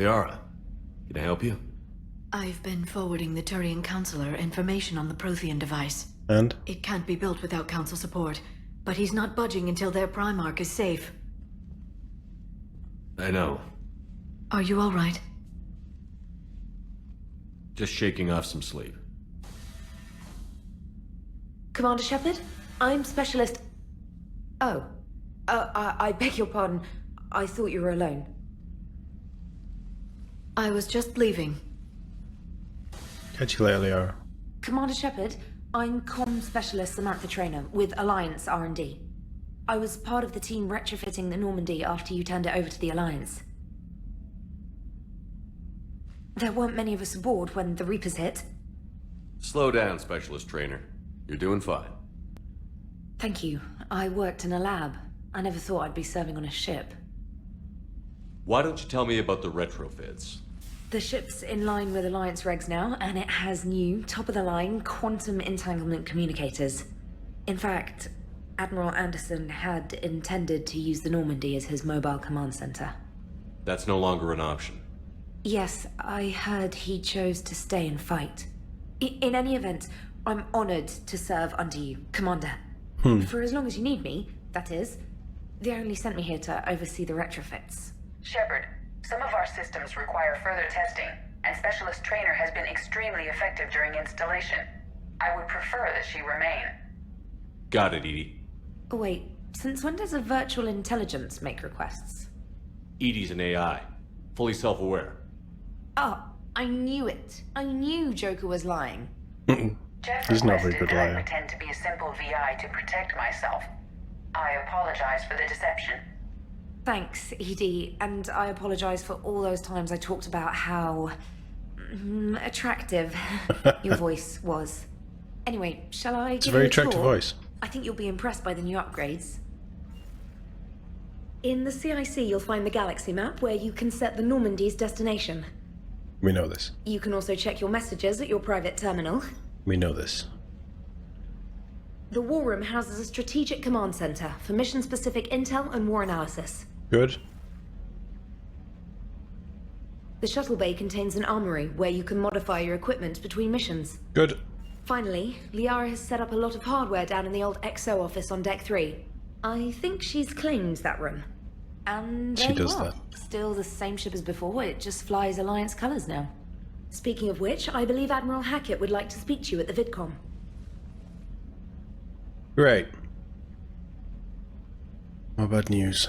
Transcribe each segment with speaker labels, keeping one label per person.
Speaker 1: Liara, can I help you?
Speaker 2: I've been forwarding the Turian Counselor information on the Prothean device.
Speaker 3: And?
Speaker 2: It can't be built without Council support, but he's not budging until their Primarch is safe.
Speaker 1: I know.
Speaker 2: Are you all right?
Speaker 1: Just shaking off some sleep.
Speaker 4: Commander Shepard, I'm Specialist... Oh. I beg your pardon. I thought you were alone.
Speaker 2: I was just leaving.
Speaker 3: Catch you later, Liara.
Speaker 4: Commander Shepard, I'm Comm Specialist Samantha Traynor with Alliance R&D. I was part of the team retrofitting the Normandy after you turned it over to the Alliance. There weren't many of us aboard when the Reapers hit.
Speaker 1: Slow down, Specialist Trainer. You're doing fine.
Speaker 4: Thank you. I worked in a lab. I never thought I'd be serving on a ship.
Speaker 1: Why don't you tell me about the retrofits?
Speaker 4: The ship's in line with Alliance regs now, and it has new, top-of-the-line, quantum entanglement communicators. In fact, Admiral Anderson had intended to use the Normandy as his mobile command center.
Speaker 1: That's no longer an option.
Speaker 4: Yes, I heard he chose to stay and fight. In any event, I'm honored to serve under you, Commander. For as long as you need me, that is. They only sent me here to oversee the retrofits.
Speaker 5: Shepard, some of our systems require further testing, and Specialist Trainer has been extremely effective during installation. I would prefer that she remain.
Speaker 1: Got it, Edie.
Speaker 4: Oh, wait, since when does a virtual intelligence make requests?
Speaker 1: Edie's an AI. Fully self-aware.
Speaker 4: Oh, I knew it. I knew Joker was lying.
Speaker 5: Jeff
Speaker 3: He's not a very
Speaker 5: requested
Speaker 3: good
Speaker 5: that I
Speaker 3: liar.
Speaker 5: pretend to be a simple VI to protect myself. I apologize for the deception.
Speaker 4: Thanks, Edie, and I apologize for all those times I talked about how... attractive your voice was. Anyway, shall I
Speaker 3: It's a
Speaker 4: give
Speaker 3: very
Speaker 4: you
Speaker 3: attractive
Speaker 4: tour?
Speaker 3: voice.
Speaker 4: I think you'll be impressed by the new upgrades. In the CIC, you'll find the galaxy map where you can set the Normandy's destination.
Speaker 3: We know this.
Speaker 4: You can also check your messages at your private terminal.
Speaker 3: We know this.
Speaker 4: The War Room houses a strategic command center for mission-specific intel and war analysis.
Speaker 3: Good.
Speaker 4: The shuttle bay contains an armory where you can modify your equipment between missions.
Speaker 3: Good.
Speaker 4: Finally, Liara has set up a lot of hardware down in the old XO office on Deck 3. I think she's claimed that room. And
Speaker 3: She
Speaker 4: there you
Speaker 3: does
Speaker 4: are.
Speaker 3: that.
Speaker 4: Still the same ship as before, it just flies Alliance colors now. Speaking of which, I believe Admiral Hackett would like to speak to you at the VidCom.
Speaker 3: Great. What bad news?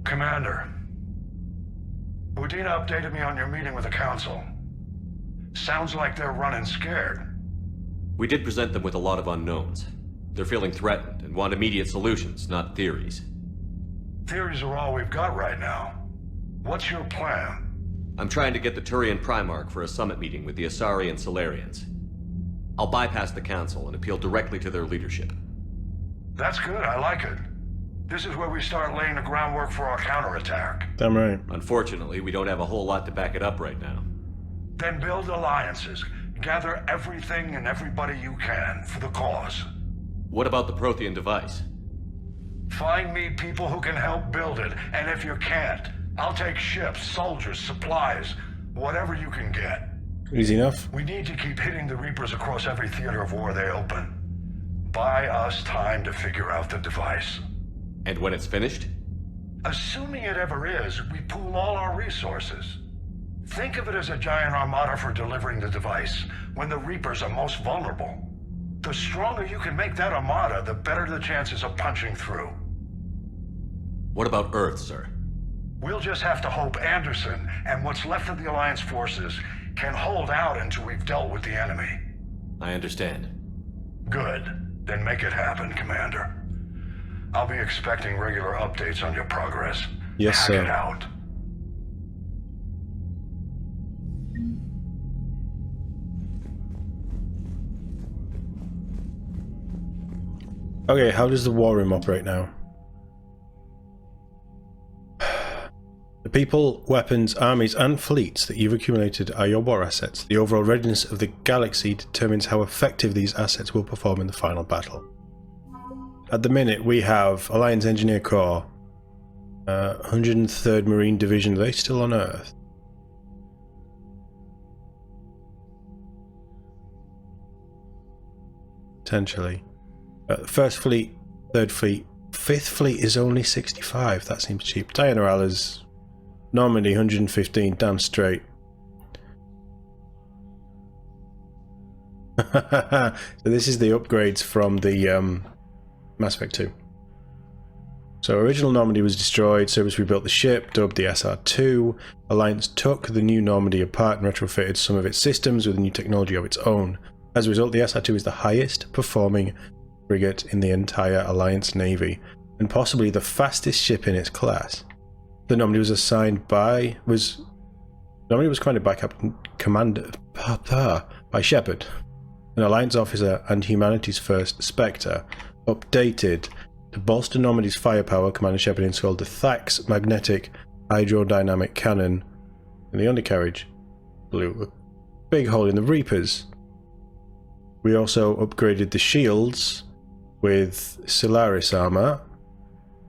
Speaker 6: Commander, Udina updated me on your meeting with the Council. Sounds like they're running scared.
Speaker 1: We did present them with a lot of unknowns. They're feeling threatened and want immediate solutions, not theories.
Speaker 6: Theories are all we've got right now. What's your plan?
Speaker 1: I'm trying to get the Turian Primarch for a summit meeting with the Asari and Solarians. I'll bypass the Council and appeal directly to their leadership.
Speaker 6: That's good, I like it. This is where we start laying the groundwork for our counterattack.
Speaker 3: Damn right.
Speaker 1: Unfortunately, we don't have a whole lot to back it up right now.
Speaker 6: Then build alliances. Gather everything and everybody you can for the cause.
Speaker 1: What about the Prothean device?
Speaker 6: Find me people who can help build it, and if you can't, I'll take ships, soldiers, supplies, whatever you can get.
Speaker 3: Easy enough.
Speaker 6: We need to keep hitting the Reapers across every theater of war they open. Buy us time to figure out the device.
Speaker 1: And when it's finished?
Speaker 6: Assuming it ever is, we pool all our resources. Think of it as a giant armada for delivering the device, when the Reapers are most vulnerable. The stronger you can make that armada, the better the chances of punching through.
Speaker 1: What about Earth, sir?
Speaker 6: We'll just have to hope Anderson and what's left of the Alliance forces can hold out until we've dealt with the enemy.
Speaker 1: I understand.
Speaker 6: Good. Then make it happen, Commander. I'll be expecting regular updates on your progress.
Speaker 3: Yes,
Speaker 6: Hack
Speaker 3: sir.
Speaker 6: it out.
Speaker 3: Okay, how does the war room operate now? The people, weapons, armies and fleets that you've accumulated are your war assets. The overall readiness of the galaxy determines how effective these assets will perform in the final battle. At the minute we have Alliance Engineer Corps, 103rd Marine Division, are they still on Earth? Potentially. First Fleet, Third Fleet, Fifth Fleet is only 65. That seems cheap. Diana Alla's Normandy 115, damn straight. So this is the upgrades from the Mass Effect 2. So original Normandy was destroyed, Service rebuilt the ship, dubbed the SR2. Alliance took the new Normandy apart and retrofitted some of its systems with new technology of its own. As a result, the SR2 is the highest performing frigate in the entire Alliance Navy, and possibly the fastest ship in its class. The Normandy was commanded by by Shepard, an Alliance officer and humanity's first Spectre. Updated to bolster Normandy's firepower, Commander Shepard installed the Thax magnetic hydrodynamic cannon in the undercarriage. Blew a big hole in the Reapers. We also upgraded the shields with Solaris armour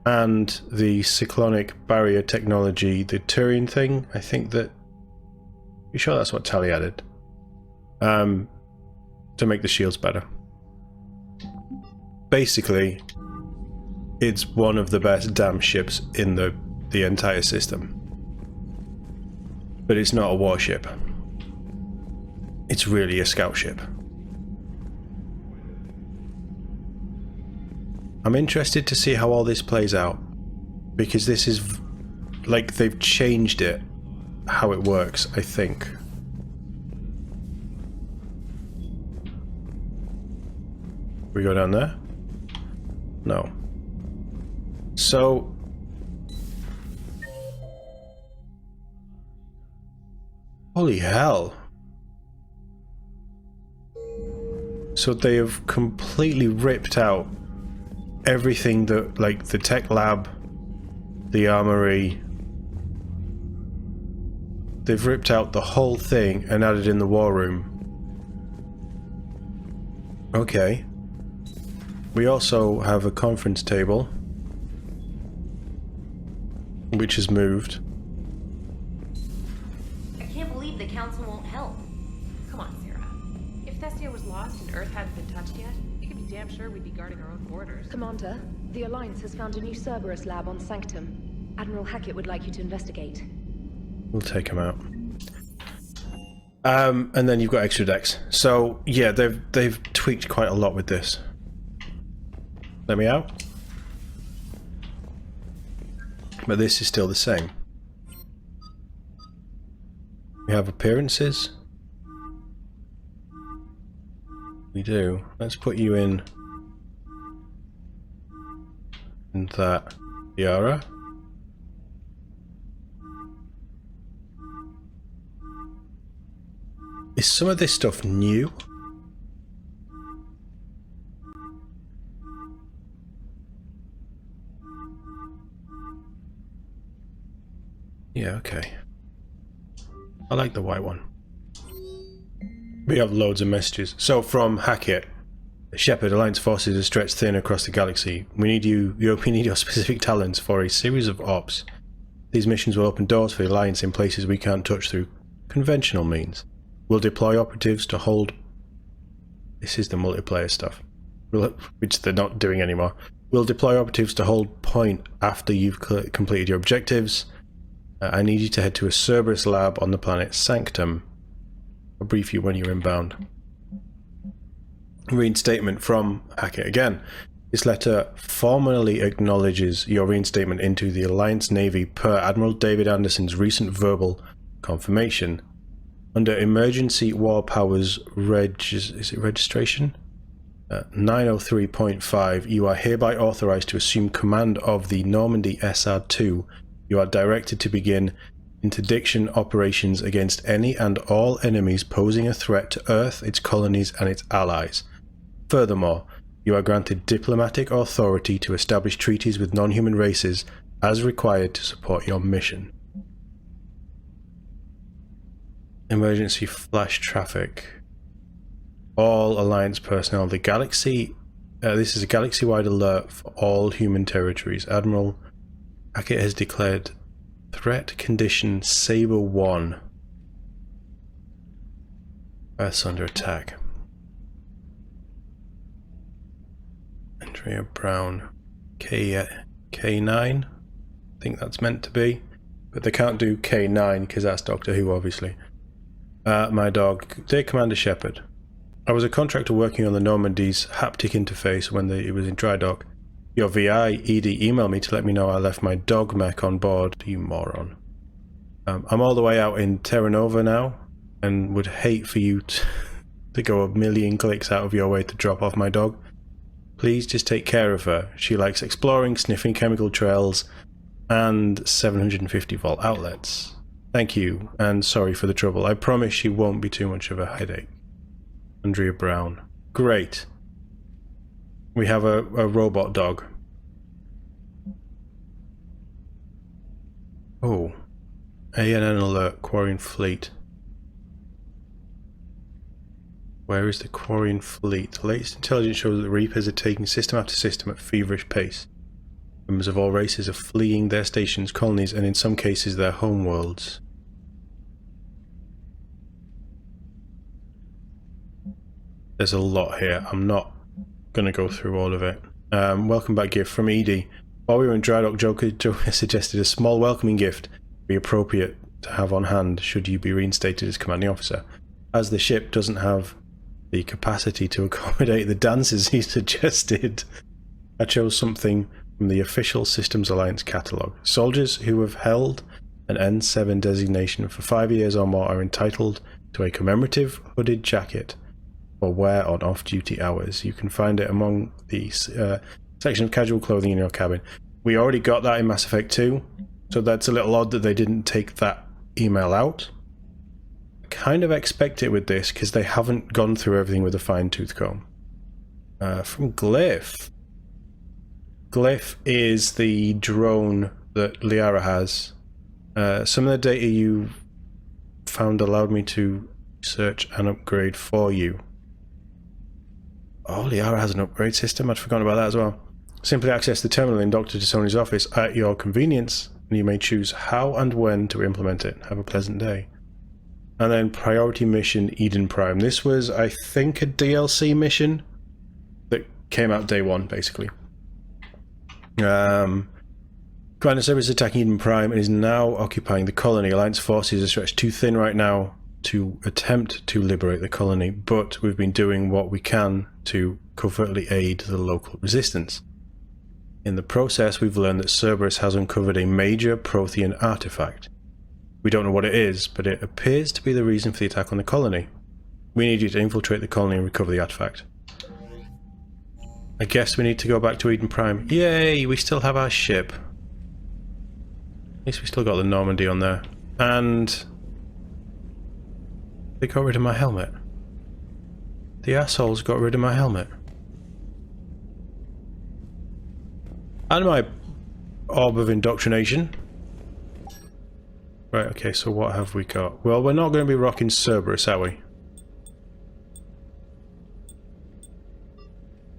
Speaker 3: and the cyclonic barrier technology, the Turian thing. I think that... You sure that's what Tali added? To make the shields better. Basically, it's one of the best damn ships in the entire system. But it's not a warship. It's really a scout ship. I'm interested to see how all this plays out, because this is like they've changed it, how it works, I think. We go down there? No. So... Holy hell. So they have completely ripped out everything that, like, the tech lab, the armory. They've ripped out the whole thing and added in the war room. Okay. We also have a conference table, which has moved.
Speaker 7: I can't believe the council won't help. Come on, Sarah. If Thessia was lost and Earth hadn't been touched yet, you can be damn sure we'd be guarding our own borders.
Speaker 4: Commander, the Alliance has found a new Cerberus lab on Sanctum. Admiral Hackett would like you to investigate.
Speaker 3: We'll take him out. And then you've got extra decks. So yeah, they've tweaked quite a lot with this. Let me out. But this is still the same. We have appearances. We do. Let's put you in that Yara. Is some of this stuff new? Yeah, okay. I like the white one. We have loads of messages. So from Hackett, Shepard, Alliance forces are stretched thin across the galaxy. We need we need your specific talents for a series of ops. These missions will open doors for the Alliance in places we can't touch through conventional means. We'll deploy operatives to hold... This is the multiplayer stuff, which they're not doing anymore. We'll deploy operatives to hold point after you've completed your objectives. I need you to head to a Cerberus lab on the planet Sanctum. I'll brief you when you're inbound. Reinstatement from Hackett again. This letter formally acknowledges your reinstatement into the Alliance Navy per Admiral David Anderson's recent verbal confirmation. Under Emergency War Powers registration? 903.5, you are hereby authorized to assume command of the Normandy SR2. You are directed to begin interdiction operations against any and all enemies posing a threat to Earth, its colonies, and its allies. Furthermore, you are granted diplomatic authority to establish treaties with non-human races as required to support your mission. Emergency flash traffic. All Alliance personnel. The galaxy... this is a galaxy-wide alert for all human territories. Admiral Hackett has declared threat condition Saber 1. Earth's under attack. Andrea Brown. K9? I think that's meant to be. But they can't do K9 because that's Doctor Who, obviously. My dog. Dear Commander Shepard. I was a contractor working on the Normandy's haptic interface when it was in dry dock. Your VI, Edie, emailed me to let me know I left my dog mech on board, you moron. I'm all the way out in Terra Nova now, and would hate for you to go a million clicks out of your way to drop off my dog. Please just take care of her. She likes exploring, sniffing chemical trails, and 750 volt outlets. Thank you, and sorry for the trouble. I promise she won't be too much of a headache. Andrea Brown. Great. We have a robot dog. Oh. ANN alert, Quarian fleet. Where is the Quarian fleet? The latest intelligence shows that the Reapers are taking system after system at feverish pace. Members of all races are fleeing their stations, colonies, and in some cases their homeworlds. There's a lot here. I'm not going to go through all of it. Welcome back gift from Edie. While we were in dry dock, Joker suggested a small welcoming gift would be appropriate to have on hand should you be reinstated as commanding officer. As the ship doesn't have the capacity to accommodate the dances he suggested, I chose something from the official Systems Alliance catalogue. Soldiers who have held an N7 designation for 5 years or more are entitled to a commemorative hooded jacket or wear on off-duty hours. You can find it among the section of casual clothing in your cabin. We already got that in Mass Effect 2, so that's a little odd that they didn't take that email out. I kind of expect it with this, because they haven't gone through everything with a fine-tooth comb. From Glyph. Glyph is the drone that Liara has. Some of the data you found allowed me to search and upgrade for you. Oh, Liara has an upgrade system. I'd forgotten about that as well. Simply access the terminal in Dr. Tassoni's office at your convenience, and you may choose how and when to implement it. Have a pleasant day. And then Priority Mission Eden Prime. This was, I think, a DLC mission that came out day one, basically. Commander Cerberus is attacking Eden Prime and is now occupying the colony. Alliance forces are stretched too thin right now to attempt to liberate the colony, but we've been doing what we can to covertly aid the local resistance. In the process, we've learned that Cerberus has uncovered a major Prothean artifact. We don't know what it is, but it appears to be the reason for the attack on the colony. We need you to infiltrate the colony and recover the artifact. I guess we need to go back to Eden Prime. Yay, we still have our ship. At least we still got the Normandy on there. And they got rid of my helmet. The assholes got rid of my helmet. And my orb of indoctrination. Right, okay, so what have we got? Well, we're not going to be rocking Cerberus, are we?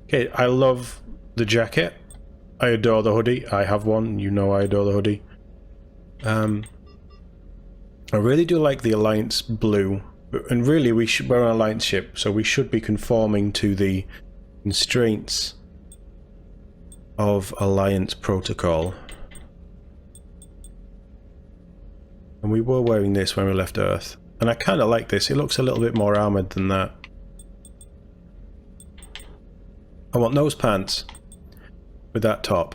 Speaker 3: Okay, I love the jacket. I adore the hoodie. I have one. You know I adore the hoodie. I really do like the Alliance blue. And really, we're an Alliance ship, so we should be conforming to the constraints of Alliance protocol. And we were wearing this when we left Earth. And I kind of like this. It looks a little bit more armoured than that. I want nose pants with that top.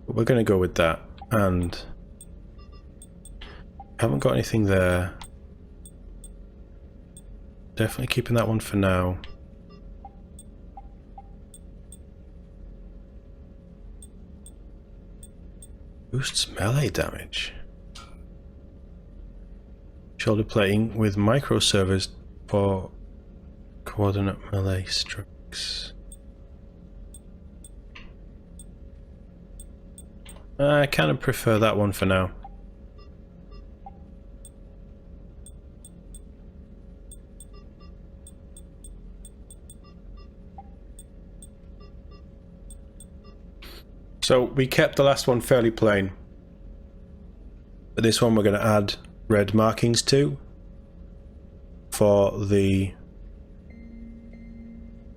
Speaker 3: But we're going to go with that. And haven't got anything there. Definitely keeping that one for now. Boosts melee damage. Shoulder plating with microservers for coordinate melee strikes. I kind of prefer that one for now. So we kept the last one fairly plain. But this one we're going to add red markings to. For the...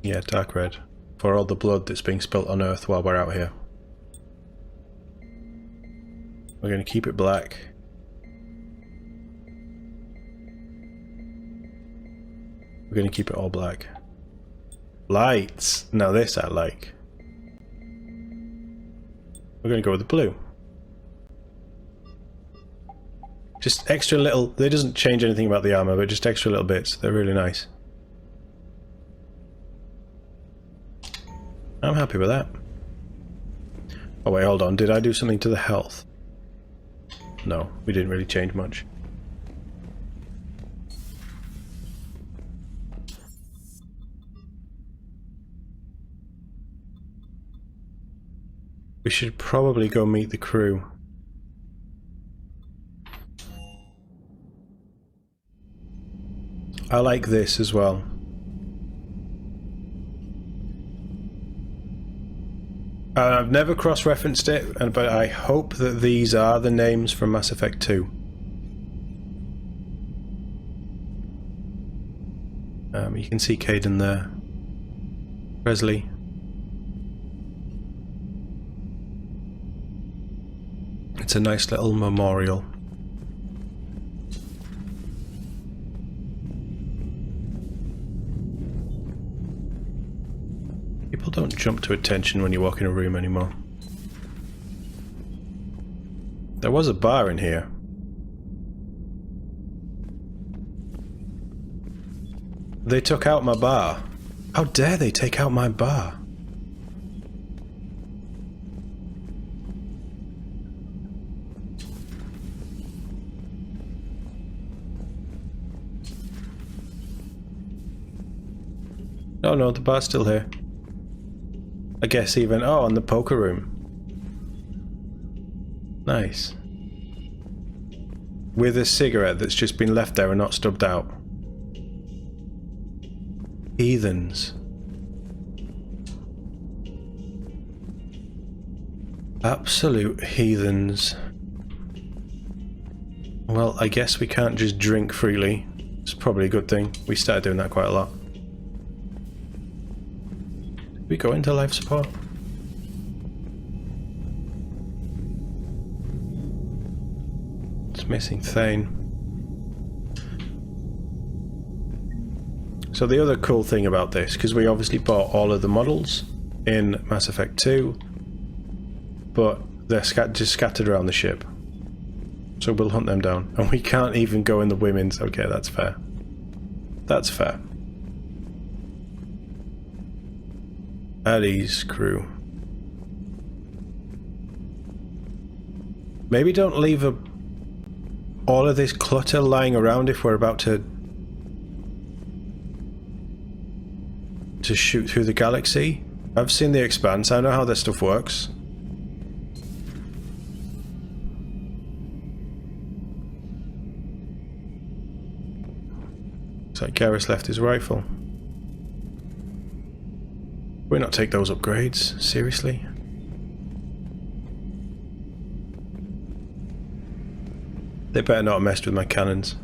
Speaker 3: yeah, dark red. For all the blood that's being spilt on Earth while we're out here. We're going to keep it black. We're going to keep it all black. Lights! Now this I like. We're going to go with the blue. Just extra little... they doesn't change anything about the armour, but just extra little bits. They're really nice. I'm happy with that. Oh wait, hold on. Did I do something to the health? No, we didn't really change much. We should probably go meet the crew. I like this as well. I've never cross-referenced it, but I hope that these are the names from Mass Effect 2. You can see Caden there. Presley. It's a nice little memorial. People don't jump to attention when you walk in a room anymore. There was a bar in here. They took out my bar. How dare they take out my bar? Oh no, the bar's still here. I guess even... oh, and the poker room. Nice. With a cigarette that's just been left there and not stubbed out. Heathens. Absolute heathens. Well, I guess we can't just drink freely. It's probably a good thing. We started doing that quite a lot. Did we go into life support? It's missing Thane. So the other cool thing about this, because we obviously bought all of the models in Mass Effect 2, but they're just scattered around the ship. So we'll hunt them down. And we can't even go in the women's. Okay, that's fair. That's fair. Addie's crew. Maybe don't leave all of this clutter lying around if we're about to shoot through the galaxy. I've seen The Expanse. I know how this stuff works. Looks like Garrus left his rifle. Why not take those upgrades? Seriously? They better not have messed with my cannons.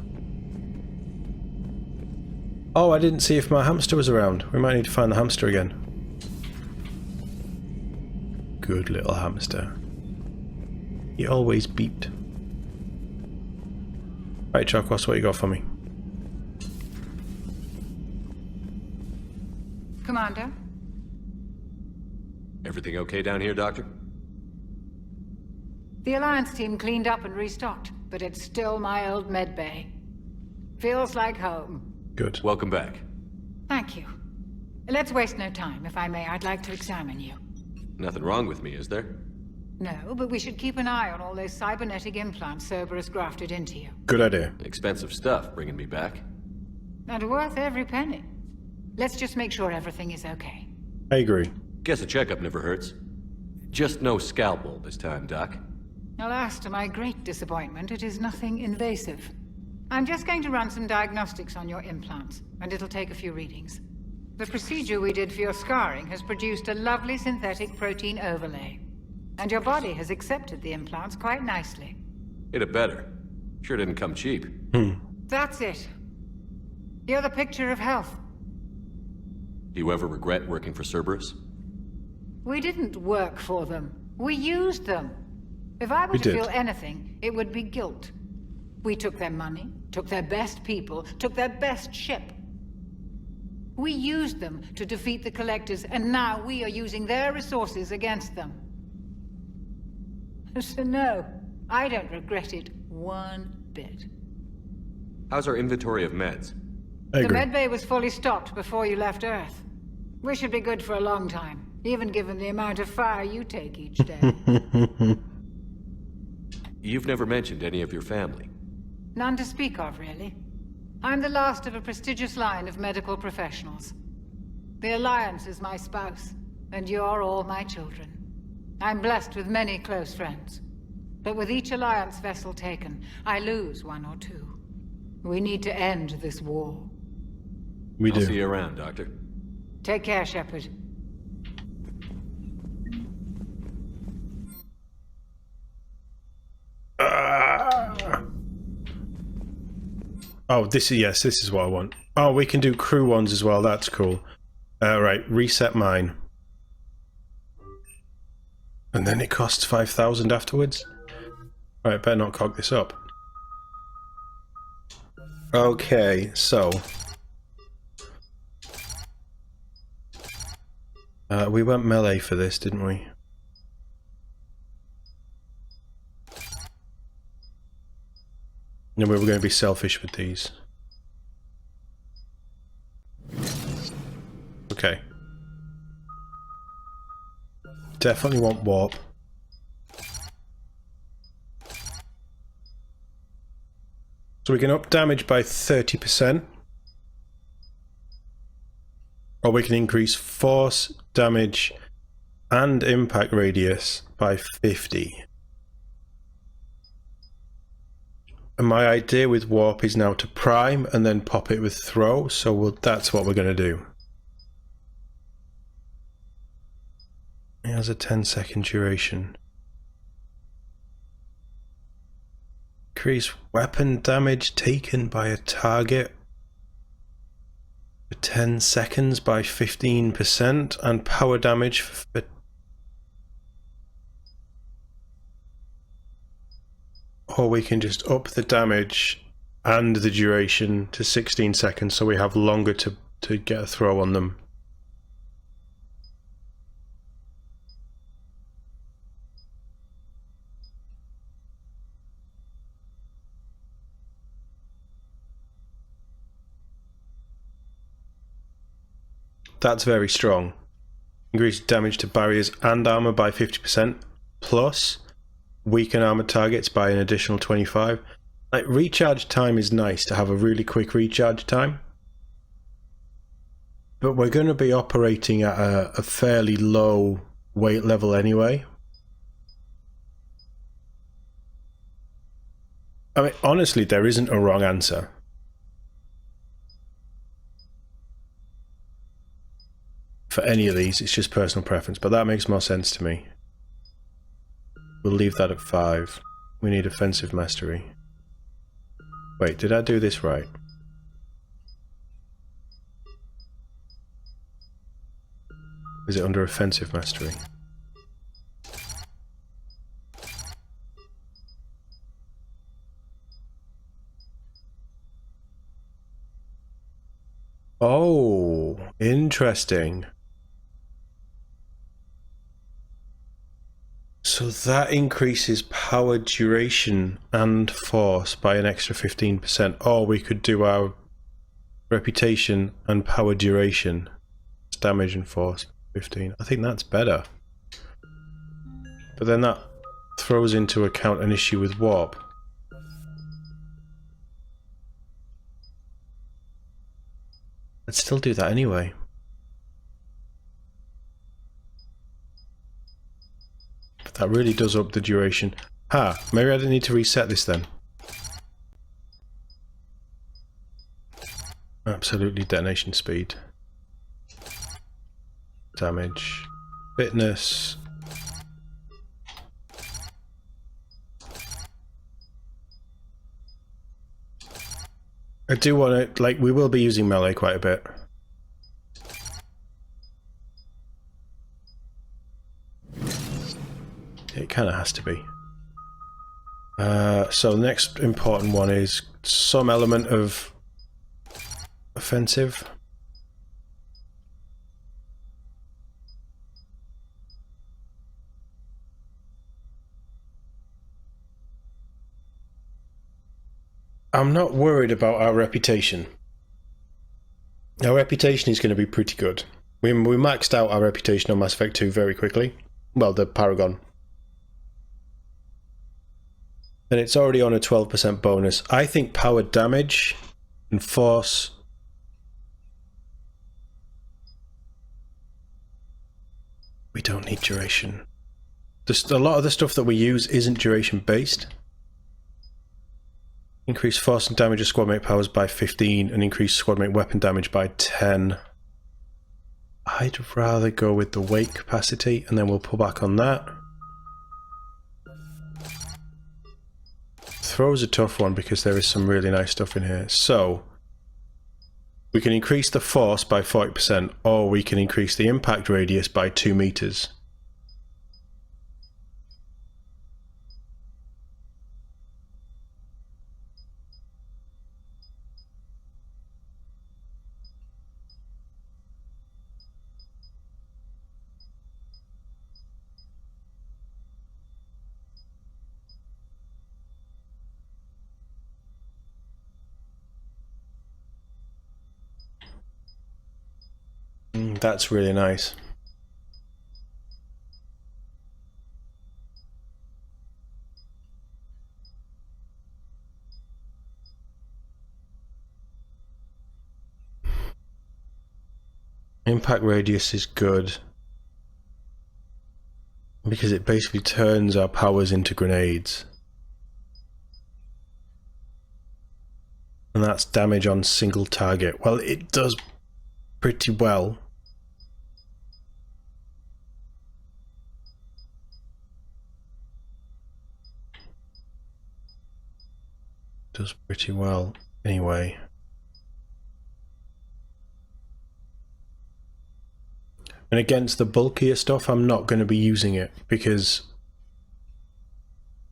Speaker 3: Oh, I didn't see if my hamster was around. We might need to find the hamster again. Good little hamster. He always beeped. Right, Chokos, what you got for me?
Speaker 8: Commander?
Speaker 1: Everything okay down here, Doctor?
Speaker 8: The Alliance team cleaned up and restocked, but it's still my old med bay. Feels like home.
Speaker 3: Good.
Speaker 1: Welcome back.
Speaker 8: Thank you. Let's waste no time. If I may, I'd like to examine you.
Speaker 1: Nothing wrong with me, is there?
Speaker 8: No, but we should keep an eye on all those cybernetic implants Cerberus grafted into you.
Speaker 3: Good idea.
Speaker 1: Expensive stuff bringing me back.
Speaker 8: And worth every penny. Let's just make sure everything is okay.
Speaker 3: I agree.
Speaker 1: Guess a checkup never hurts. Just no scalpel this time, Doc.
Speaker 8: Alas, to my great disappointment, it is nothing invasive. I'm just going to run some diagnostics on your implants, and it'll take a few readings. The procedure we did for your scarring has produced a lovely synthetic protein overlay. And your body has accepted the implants quite nicely.
Speaker 1: It had better. Sure didn't come cheap.
Speaker 8: That's it. You're the picture of health.
Speaker 1: Do you ever regret working for Cerberus?
Speaker 8: We didn't work for them. We used them. If I were
Speaker 3: We
Speaker 8: to
Speaker 3: did.
Speaker 8: feel anything, it would be guilt. We took their money, took their best people, took their best ship. We used them to defeat the Collectors, and now we are using their resources against them. So no, I don't regret it one bit.
Speaker 1: How's our inventory of meds?
Speaker 3: I
Speaker 8: The
Speaker 3: agree.
Speaker 8: medbay was fully stocked before you left Earth. We should be good for a long time, even given the amount of fire you take each day.
Speaker 1: You've never mentioned any of your family.
Speaker 8: None to speak of, really. I'm the last of a prestigious line of medical professionals. The Alliance is my spouse, and you're all my children. I'm blessed with many close friends. But with each Alliance vessel taken, I lose one or two. We need to end this war.
Speaker 3: We
Speaker 1: I'll
Speaker 3: do.
Speaker 1: see you around, Doctor.
Speaker 8: Take care, Shepard.
Speaker 3: Oh, this is what I want. Oh, we can do crew ones as well. That's cool. Right, reset mine. And then it costs 5,000 afterwards. Right, better not cock this up. Okay, so we went melee for this, didn't we? No, we were going to be selfish with these. Okay. Definitely want warp. So we can up damage by 30%. Or we can increase force, damage, and impact radius by 50. And my idea with warp is now to prime and then pop it with throw, so that's what we're going to do. It has a 10-second duration. Increase weapon damage taken by a target for 10 seconds by 15% and power damage for... Or we can just up the damage and the duration to 16 seconds so we have longer to get a throw on them. That's very strong. Increase damage to barriers and armor by 50%, plus weaken armor targets by an additional 25. Like, recharge time is nice to have a really quick recharge time. But we're going to be operating at a fairly low weight level anyway. I mean, honestly, there isn't a wrong answer. For any of these, it's just personal preference, but that makes more sense to me. We'll leave that at 5. We need offensive mastery. Wait, did I do this right? Is it under offensive mastery? Oh, interesting. So that increases power duration and force by an extra 15%. Or we could do our reputation and power duration. It's damage and force 15. I think that's better. But then that throws into account an issue with warp. Let's still do that anyway. But that really does up the duration. Maybe I didn't need to reset this then. Absolutely, detonation speed. Damage. Fitness. I do want to, like, we will be using melee quite a bit. It kind of has to be. So the next important one is some element of offensive. I'm not worried about our reputation. Our reputation is going to be pretty good. We maxed out our reputation on Mass Effect 2 very quickly. Well, the Paragon. And it's already on a 12% bonus. I think power damage and force... We don't need duration. Just a lot of the stuff that we use isn't duration based. Increase force and damage of squad mate powers by 15 and increase squad mate weapon damage by 10. I'd rather go with the weight capacity and then we'll pull back on that. Throw is a tough one because there is some really nice stuff in here. So we can increase the force by 40% or we can increase the impact radius by 2 meters. That's really nice. Impact radius is good because it basically turns our powers into grenades. And that's damage on single target. Well, it does pretty well. Does pretty well anyway. And against the bulkier stuff, I'm not going to be using it because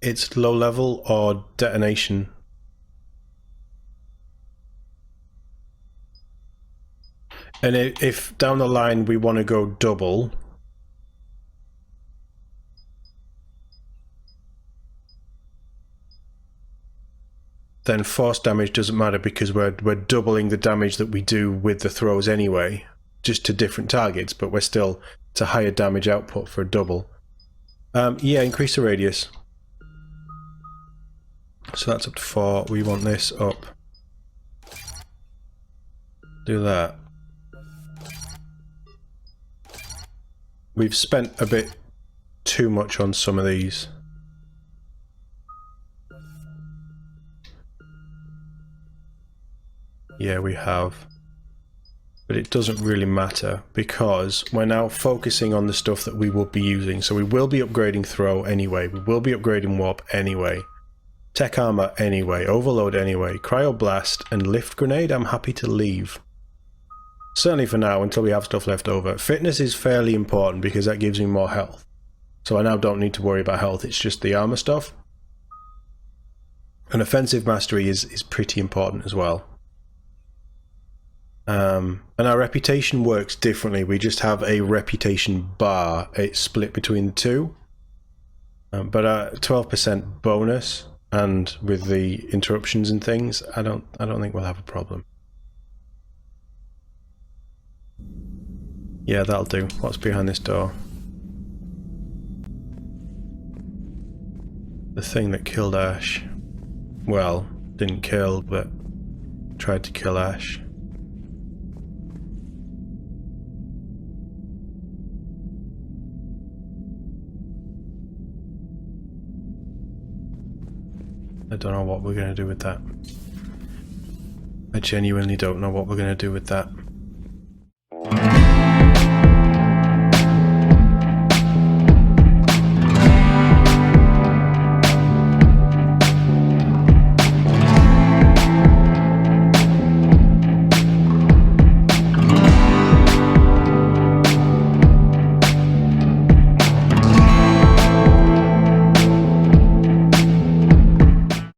Speaker 3: it's low level or detonation. And if down the line we want to go double, then force damage doesn't matter because we're doubling the damage that we do with the throws anyway, just to different targets, but we're still, it's a higher damage output for a double. Yeah, increase the radius. So that's up to 4. We want this up. Do that. We've spent a bit too much on some of these. Yeah, we have. But it doesn't really matter because we're now focusing on the stuff that we will be using. So we will be upgrading throw anyway. We will be upgrading warp anyway. Tech armor anyway. Overload anyway. Cryoblast and lift grenade I'm happy to leave. Certainly for now until we have stuff left over. Fitness is fairly important because that gives me more health. So I now don't need to worry about health. It's just the armor stuff. And offensive mastery is pretty important as well. And our reputation works differently. We just have a reputation bar. It's split between the two. But a 12% bonus, and with the interruptions and things, I don't think we'll have a problem. Yeah, that'll do. What's behind this door? The thing that killed Ash. Well, didn't kill, but tried to kill Ash. I don't know what we're going to do with that. I genuinely don't know what we're going to do with that.